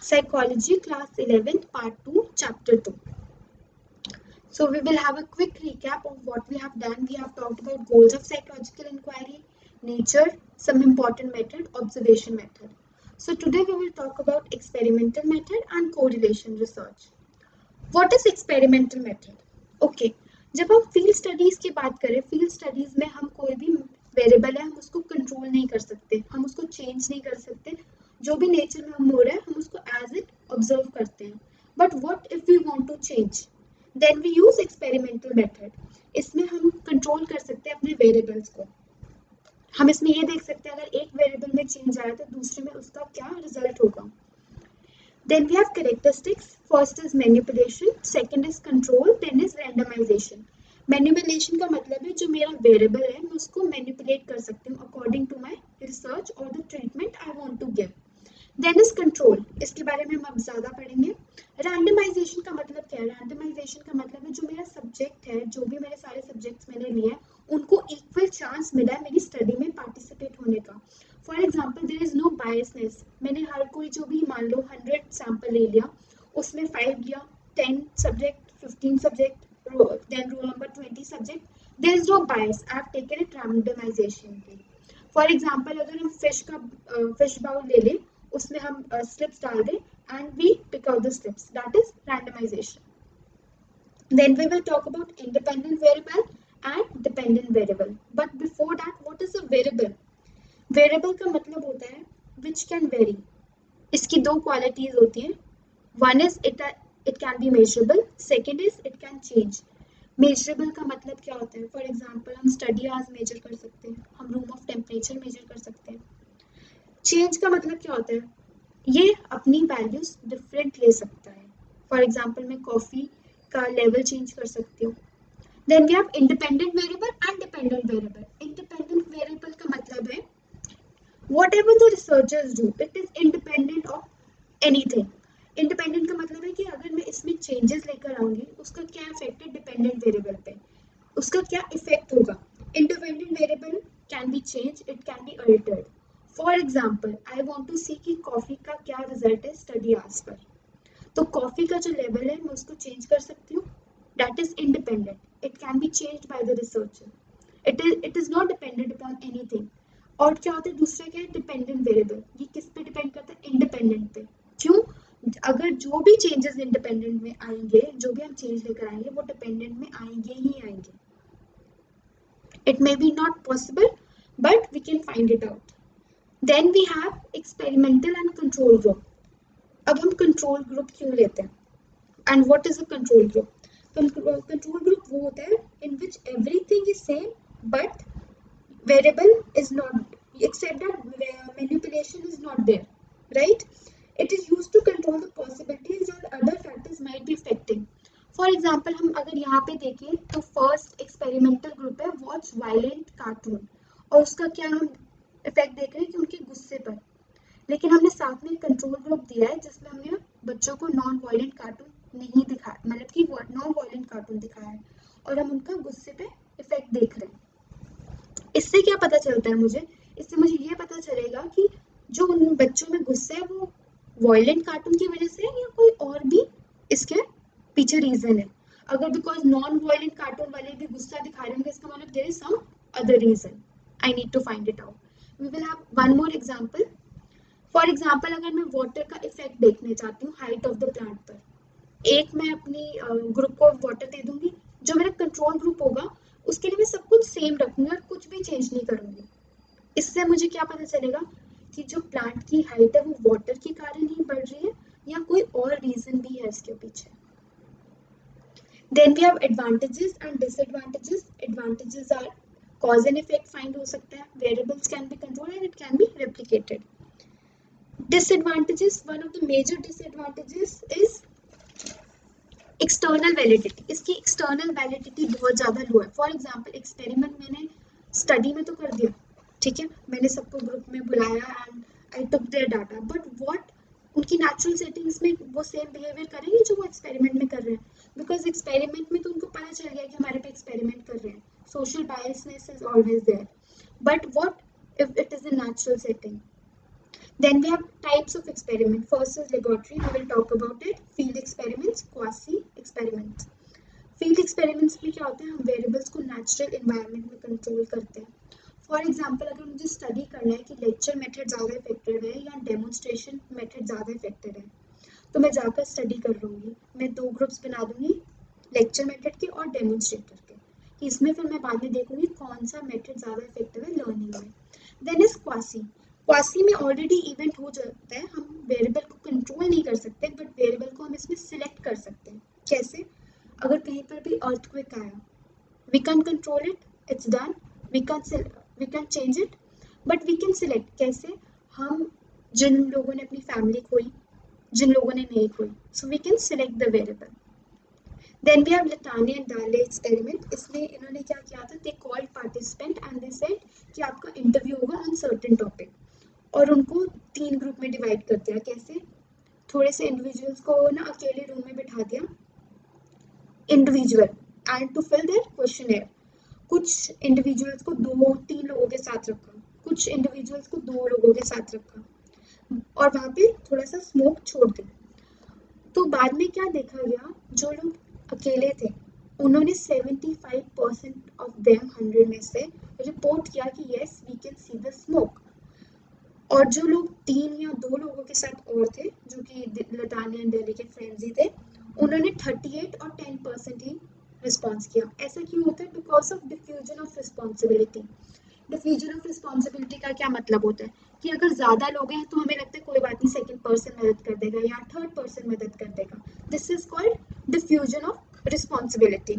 Psychology, class 11th, part 2, chapter 2. So we will have a quick recap of what we have done. We have talked about goals of psychological inquiry, nature, some important method, observation method. So today we will talk about experimental method and correlation research. What is experimental method? Okay, जब हम field studies की बात करें, field studies में हम कोई भी variable है हम उसको कंट्रोल नहीं कर सकते, हम उसको चेंज नहीं कर सकते, जो भी नेचर में हम हो रहा है हम उसको एज इट ऑब्जर्व करते हैं. But what if we want to change, then we use experimental method. इसमें हम कंट्रोल कर सकते हैं अपने वेरिएबल्स को. हम इसमें ये देख सकते हैं अगर एक वेरिएबल में चेंज आया तो दूसरे में उसका क्या रिजल्ट होगा. Then we have characteristics. First is manipulation, second is control, then is randomization. Manipulation का मतलब है जो मेरा वेरिएबल है मैं उसको मैनिपुलेट कर सकती हूँ अकॉर्डिंग टू माय रिसर्च और the treatment I want to give. Then is control, इसके बारे में हम अब ज़्यादा पढ़ेंगे. रैंडमाइजेशन का मतलब क्या है? रैंडमाइजेशन का मतलब है जो मेरा सब्जेक्ट है, जो भी मेरे सारे सब्जेक्ट्स मैंने लिए हैं उनको इक्वल चांस मिला है मेरी स्टडी में पार्टिसिपेट होने का. For example there is no biasness. मैंने हर कोई जो भी मान लो 100 सैंपल ले लिया, उसमें 5 लिया, 10 subject, 15 subject, then roll number 20 subject. There is no bias, I have taken it randomization. For example अगर हम फिश बाउल ले लें, उसमें हम स्लिप्स डाल दें and we pick out the slips, that is randomization. Then we will talk about independent variable and dependent variable. But before that, what is a variable? Variable का मतलब होता है which can vary. इसकी दो qualities होती हैं. One is it can be measurable. Second is it can change. Measurable का मतलब क्या होता है? फॉर एग्जाम्पल हम स्टडी आवर्स मेजर कर सकते हैं, हम रूम ऑफ टेम्परेचर मेजर कर सकते हैं. चेंज का मतलब क्या होता है? ये अपनी वैल्यूज डिफरेंट ले सकता है. फॉर एग्जाम्पल मैं कॉफी का लेवल चेंज कर सकती हूँ. Then we have independent variable and dependent variable. Independent variable का मतलब है whatever the researchers do, it is independent of anything. Independent का मतलब है कि अगर मैं इसमें चेंजेस लेकर आऊंगी उसका क्या इफेक्ट है डिपेंडेंट वेरिएबल पे, उसका क्या इफेक्ट होगा. Independent variable can be change, it can be altered. For example I want to see कि कॉफी का क्या रिजल्ट है स्टडी आवर्स पर, तो कॉफी का जो लेवल है मैं उसको चेंज कर सकती हूँ. That is independent, it can be changed by the researcher. It is not dependent upon anything. और क्या होता है दूसरा, क्या है डिपेंडेंट वेरिएबल. ये किस पे डिपेंड करता है? इंडिपेंडेंट पे. क्यों? अगर जो भी चेंजेस इंडिपेंडेंट में आएंगे, जो भी हम चेंज लेकर आएंगे वो डिपेंडेंट में आएंगे ही आएंगे. It may be not possible but we can find it out. Then we have experimental and control group. अब हम कंट्रोल ग्रुप क्यों लेते हैं and what is a control group? Control group वो होता है in which everything is same but variable is not, except that manipulation is not there, right? It is used to control the possibilities that other factors might be affecting. For example हम अगर यहाँ पे देखें तो first experimental group है watch violent cartoon, और उसका क्या हम इफेक्ट देख रहे हैं कि उनके गुस्से पर. लेकिन हमने साथ में कंट्रोल ग्रुप दिया है जिसमें हमने बच्चों को नॉन वायलेंट कार्टून नहीं दिखाया, मतलब कि नॉन वायलेंट कार्टून दिखाया है और हम उनका गुस्से पे इफेक्ट देख रहे हैं. इससे क्या पता चलता है मुझे? इससे मुझे ये पता चलेगा कि जो उन बच्चों में गुस्सा है वो वायलेंट कार्टून की वजह से है या कोई और भी इसके पीछे रीजन है. अगर बिकॉज नॉन वायलेंट कार्टून वाले भी गुस्सा दिखा रहे होंगे इसका मतलब there is some other reason. I need to find it out. We will have one more example. For example अगर मैं वाटर का इफेक्ट देखने चाहती हूँ हाइट ऑफ द प्लांट पर, एक मैं अपनी ग्रुप को वाटर दे दूंगी, जो मेरा कंट्रोल ग्रुप होगा उसके लिए मैं सब कुछ सेम रखूंगी और कुछ भी चेंज नहीं करूंगी. इससे मुझे क्या पता चलेगा कि जो प्लांट की हाइट है वो वाटर के कारण ही बढ़ रही है या कोई और रीजन भी है इसके पीछे. Then we have advantages and disadvantages. Advantages are cause and effect find हो सकता है, variables can be controlled and it can be replicated. Disadvantages, one of the major disadvantages is external validity. इसकी external validity बहुत ज़्यादा low है. For example experiment मैंने study में तो कर दिया, ठीक है, मैंने सबको ग्रुप में बुलाया and I took there data, but what उनकी नेचुरल सेटिंग्स में वो सेम बिहेवियर करेंगे जो वो एक्सपेरिमेंट में कर रहे हैं? बिकॉज एक्सपेरिमेंट में तो उनको पता चल गया कि हमारे पे एक्सपेरिमेंट कर रहे हैं. Social biasness is always there. But what if it is in natural setting? Then we have types of experiment. First is laboratory. We will talk about it. Field experiments, quasi experiments. Field experiments में क्या होता है, हम variables को natural environment में control करते हैं. For example अगर मुझे स्टडी करना है कि लेक्चर मेथड ज़्यादा इफेक्टिव है या डेमोन्स्ट्रेशन मेथड ज़्यादा इफेक्टिव है, तो मैं जाकर स्टडी कर लूँगी. मैं 2 ग्रुप्स बना दूँगी, लेक्चर मेथड के और डेमोन्स्ट्रेटर के. इसमें फिर मैं बाद में देखूँगी कौन सा मेथड ज़्यादा इफेक्टिव है लर्निंग में. Then is quasi. क्वासी में ऑलरेडी इवेंट हो जाता है, हम वेरिएबल को कंट्रोल नहीं कर सकते, बट वेरिएबल को हम इसमें सिलेक्ट कर सकते हैं. कैसे? अगर कहीं पर भी अर्थक्वेक आया, we can control it, it's done, we can change it, but we can select. कैसे? हम जिन लोगों ने अपनी फैमिली खोई, जिन लोगों ने नहीं खोई, so we can select the variable. Then we have Latane and Darley experiment. इसमें इन्होंने क्या किया था, they called participant and they said कि आपका इंटरव्यू होगा ऑन सर्टेन टॉपिक, और उनको 3 ग्रुप में डिवाइड कर दिया. कैसे? थोड़े से इंडिविजुअल्स को ना अकेले रूम में बिठा दिया, individual, and to fill their questionnaire. कुछ इंडिविजुअल्स को 2-3 लोगों के साथ रखा, कुछ इंडिविजुअल्स को 2 लोगों के साथ रखा, और वहाँ पे थोड़ा सा स्मोक छोड़ दी. तो बाद में क्या देखा गया, जो लोग अकेले थे उन्होंने 75% ऑफ देम 100 में से रिपोर्ट किया कि yes we can see the smoke. और जो लोग 3 या 2 लोगों के साथ और थे, जो कि लटानिया एंड डेली के फ्रेंड्स ही थे, उन्होंने 38 और 10% ही रिस्पॉन्स किया. ऐसा क्यों होता है? Because of diffusion of responsibility. Diffusion of responsibility का क्या मतलब होता है कि अगर ज़्यादा लोग हैं तो हमें लगता है कोई बात नहीं, सेकंड पर्सन मदद कर देगा या थर्ड पर्सन मदद कर देगा. This is called diffusion of responsibility.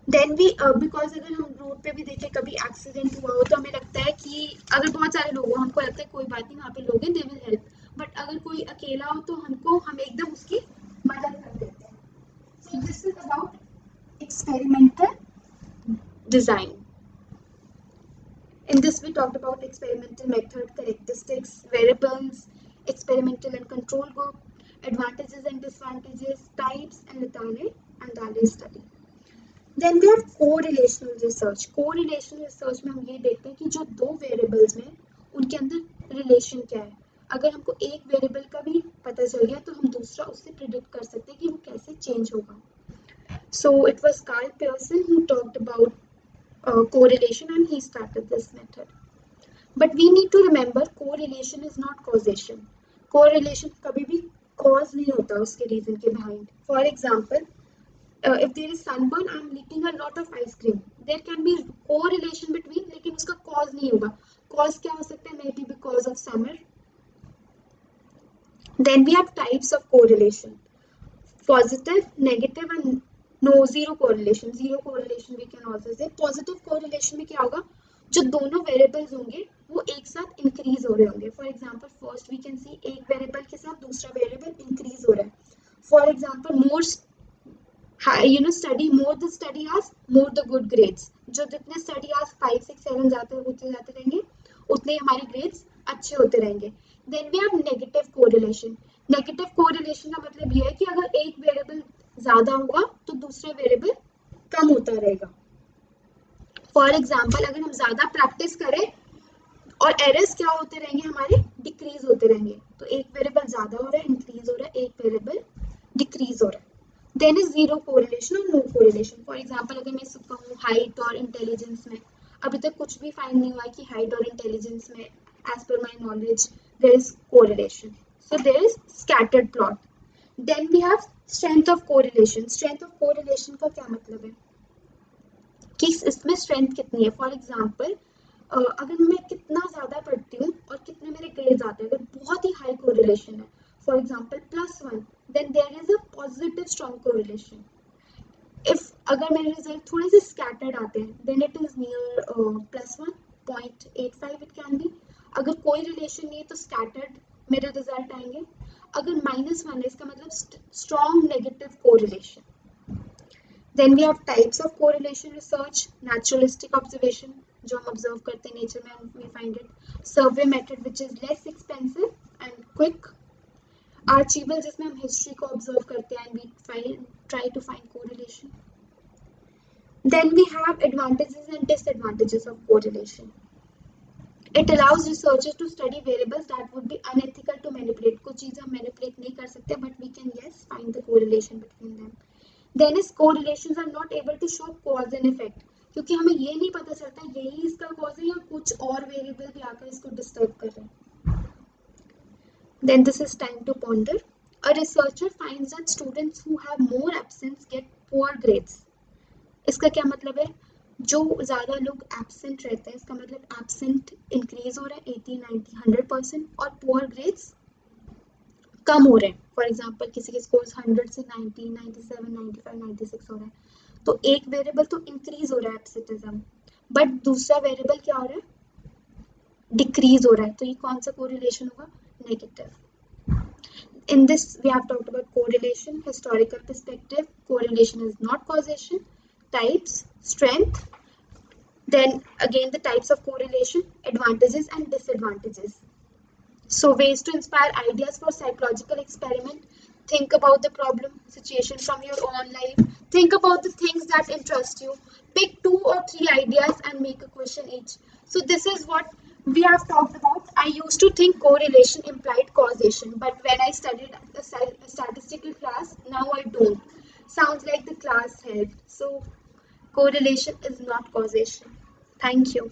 Then भी बिकॉज अगर हम रोड पे भी देखें कभी एक्सीडेंट हुआ हो तो हमें लगता है कि अगर बहुत सारे लोग हो हमको लगता है कोई बात नहीं, वहाँ पे लोग हैं, दे विल हेल्प. बट अगर कोई अकेला हो तो हम एकदम उसकी मदद कर देते हैं. So this is about experimental design. In this, we talked about experimental method, characteristics, variables, experimental and control group, advantages and disadvantages, types, and Latane and Dale study. Then we have correlational research. Correlational research में हम ये देखते हैं कि जो 2 variables में उनके अंदर relation क्या है. अगर हमको एक variable का भी पता चल गया तो हम दूसरा उससे predict कर सकते हैं कि वो कैसे change होगा. So it was Carl Pearson who talked about correlation and he started this method. But we need to remember correlation is not causation. Correlation kabhi bhi cause nahi hota uske reason ke behind. For example, if there is sunburn, I am eating a lot of ice cream. There can be correlation between, लेकिन उसका cause नहीं होगा. Cause क्या हो सकता है? Maybe because of summer. Then we have types of correlation. Positive, negative and no zero correlation. Zero correlation we can also say. Positive correlation में क्या होगा? जो दोनों वेरिएबल्स होंगे वो एक साथ इंक्रीज हो रहे होंगे. For example first we can see एक वेरिएबल के साथ दूसरा वेरिएबल इंक्रीज हो रहा है. For example more study, more the study hours, more the good grades. जो जितने study hours 5, 6, 7 जाते रहेंगे उतने हमारे grades अच्छे होते रहेंगे. Then we have negative correlation. Negative correlation का मतलब ये है कि अगर एक वेरिएबल ज्यादा होगा तो दूसरा वेरिएबल कम होता रहेगा. फॉर एग्जाम्पल अगर हम ज्यादा प्रैक्टिस करें और एरर्स क्या होते रहेंगे, हमारे डिक्रीज होते रहेंगे. तो एक वेरिएबल ज्यादा हो रहा है, इंक्रीज हो रहा है, एक वेरिएबल डिक्रीज हो रहा है. देन इज जीरो कोरिलेशन और नो कोरिलेशन. फॉर एग्जाम्पल अगर मैं कहूँ हाइट और इंटेलिजेंस में अभी तक कुछ भी फाइंड नहीं हुआ है कि हाइट और इंटेलिजेंस में as per my knowledge there is correlation. So there is scattered plot. Then we have strength of correlation. Strength of correlation का क्या मतलब है कि इसमें स्ट्रेंथ कितनी है. फॉर एग्जाम्पल अगर मैं कितना ज़्यादा पढ़ती हूँ और कितने मेरे ग्रेड्स आते हैं, अगर बहुत ही हाई कोरिलेशन है, for example +1, then there is a positive strong correlation. If अगर मेरे रिजल्ट थोड़े से स्कैटर्ड आते हैं, then it is near +1, 0.85 it can be. अगर कोई रिलेशन नहीं है तो स्कैटर्ड मेरे रिजल्ट आएंगे. अगर -1 है इसका मतलब strong negative correlation. Then we have types of correlation research, naturalistic observation, जो हम observe करते हैं nature में, we find it. Survey method which is less expensive and quick. Archival जिसमें हम history को observe करते हैं and we try to find correlation. Then we have advantages and disadvantages of correlation. It allows researchers to study variables that would be unethical to manipulate. कुछ चीजें हम manipulate नहीं कर सकते, but we can yes find the correlation between them. Then is correlations are not able to show cause and effect, क्योंकि हमें ये नहीं पता चलता यही इसका cause है या कुछ और variable भी आकर इसको disturb कर रहे हैं. Then this is time to ponder. A researcher finds that students who have more absence get poor grades. इसका क्या मतलब है? जो ज़्यादा लोग एब्सेंट रहते हैं, इसका मतलब एब्सेंट इंक्रीज हो रहा है 80, 90, 100% और पुअर ग्रेड्स कम हो रहे हैं. फॉर एग्जांपल किसी के स्कोर्स 100 से 90, 97, 95, 96 हो रहा है, तो एक वेरिएबल तो इंक्रीज हो रहा है एब्सेंटिज्म, बट दूसरा वेरिएबल क्या हो रहा है? डिक्रीज हो रहा है. तो ये कौन सा कोरिलेशन होगा? Negative. In this, we have talked about correlation, historical perspective. Correlation is not causation. Types, strength. Then again, the types of correlation, advantages and disadvantages. So ways to inspire ideas for psychological experiment. Think about the problem, situation from your own life. Think about the things that interest you. Pick 2 or 3 ideas and make a question each. So this is what we have talked about. I used to think correlation implied causation, but when I studied a statistical class, now I don't. Sounds like the class helped. So correlation is not causation. Thank you.